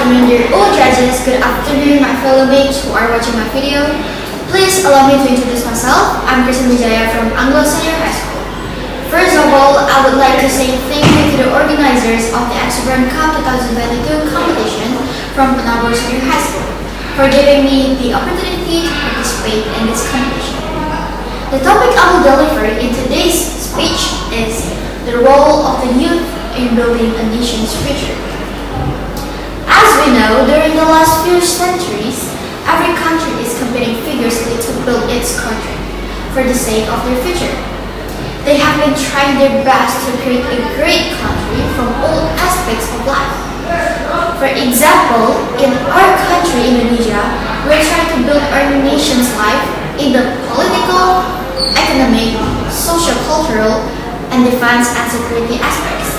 afternoon, dear all judges. Good afternoon, my fellow mates who are watching my video. Please allow me to introduce myself. I'm Kristen Wijaya from Anglo Senior High School. First of all, I would like to say thank you to the organizers of the Exposition Cup 2022 competition from Anglo Senior High School for giving me the opportunity to participate in this competition. The topic I will deliver in today's speech is the role of the youth in building a nation's future. As we know, during the last few centuries, every country is competing vigorously to build its country for the sake of their future. They have been trying their best to create a great country from all aspects of life. For example, in our country, Indonesia, we're trying to build our nation's life in the political, economic, social-cultural, and defense and security aspects.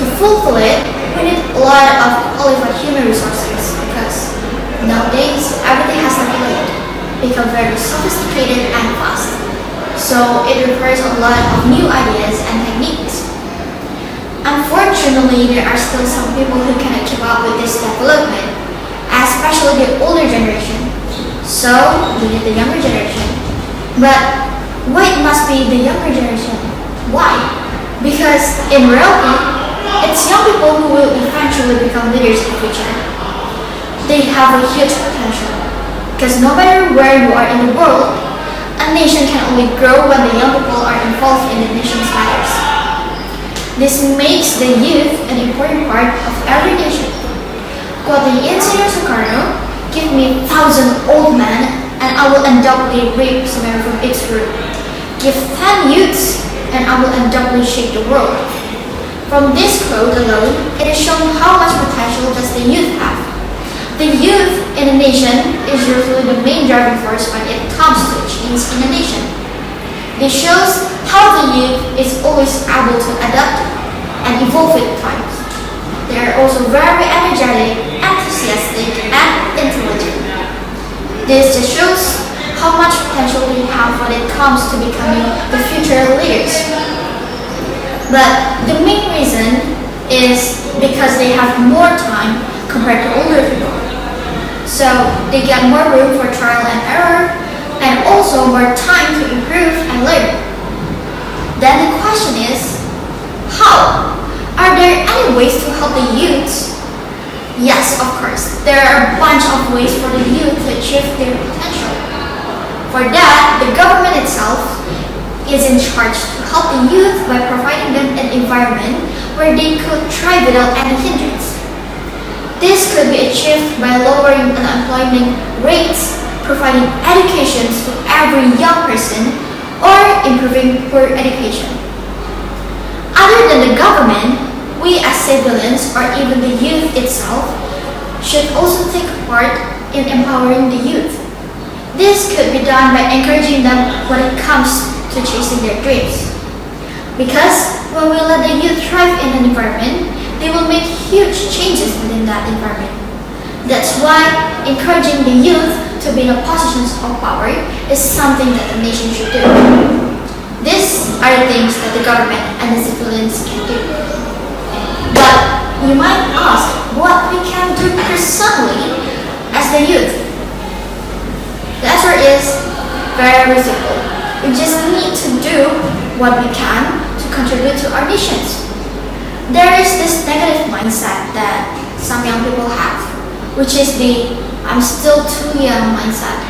To fulfill it, we need a lot of qualified human resources because nowadays everything has become very sophisticated and fast. So it requires a lot of new ideas and techniques. Unfortunately, there are still some people who cannot keep up with this development, especially the older generation. So we need the younger generation. But why it must be the younger generation? Why? Because in reality, it's young people who will eventually become leaders in the future. They have a huge potential because no matter where you are in the world, a nation can only grow when the young people are involved in the nation's matters. This makes the youth an important part of every nation. Quoting Engineer Soekarno, "Give me 1,000 old men and I will undoubtedly rape Sumer from its root. Give 10 youths and I will undoubtedly shake the world." From this quote alone, it is shown how much potential does the youth have. The youth in a nation is usually the main driving force when it comes to change in a nation. This shows how the youth is always able to adapt and evolve with times. They are also very energetic, enthusiastic, and intelligent. This just shows how much potential they have when it comes to becoming the future leaders. But the main reason is because they have more time compared to older people. So they get more room for trial and error and also more time to improve and learn. Then the question is, how? Are there any ways to help the youths? Yes, of course. There are a bunch of ways for the youth to achieve their potential. For that, the government itself is in charge to help the youth by providing them an environment where they could thrive without any hindrance. This could be achieved by lowering unemployment rates, providing education to every young person, or improving poor education. Other than the government, we as civilians or even the youth itself should also take part in empowering the youth. This could be done by encouraging them when it comes to chasing their dreams. Because when we let the youth thrive in an environment, they will make huge changes within that environment. That's why encouraging the youth to be in a positions of power is something that the nation should do. These are the things that the government and the civilians can do. But you might ask what we can do personally as the youth. The answer is very simple. We just need to do what we can to contribute to our nations. There is this negative mindset that some young people have, which is the "I'm still too young" mindset.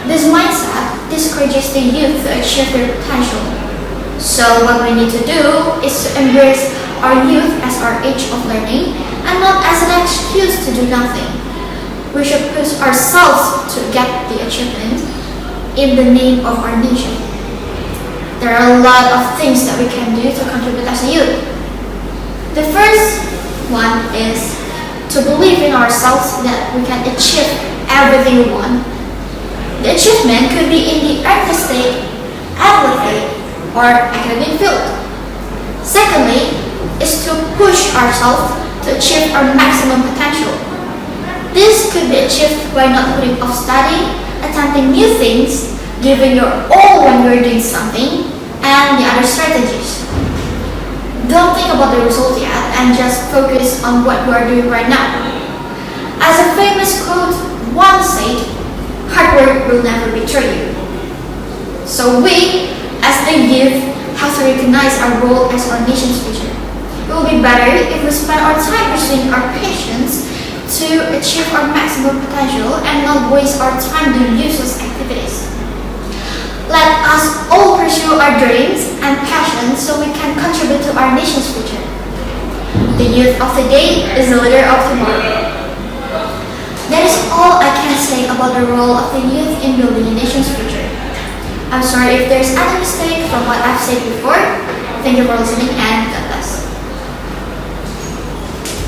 This mindset discourages the youth to achieve their potential. So what we need to do is to embrace our youth as our age of learning and not as an excuse to do nothing. We should push ourselves to get the achievement in the name of our nation. There are a lot of things that we can do to contribute as a youth. The first one is to believe in ourselves that we can achieve everything we want. The achievement could be in the artistic, athletic, or academic field. Secondly, is to push ourselves to achieve our maximum potential. This could be achieved by not putting off studying, attempting new things, giving your all when you're doing something, and the other strategies. Don't think about the result yet and just focus on what you are doing right now. As a famous quote once said, hard work will never betray you. So we, as the youth, have to recognize our role as our nation's future. It will be better if we spend our time pursuing our passions to achieve our maximum potential and not waste our time doing useless activities. Let us all pursue our dreams and passions so we can contribute to our nation's future. The youth of today is the leader of tomorrow. That is all I can say about the role of the youth in building a nation's future. I'm sorry if there's any mistake from what I've said before. Thank you for listening and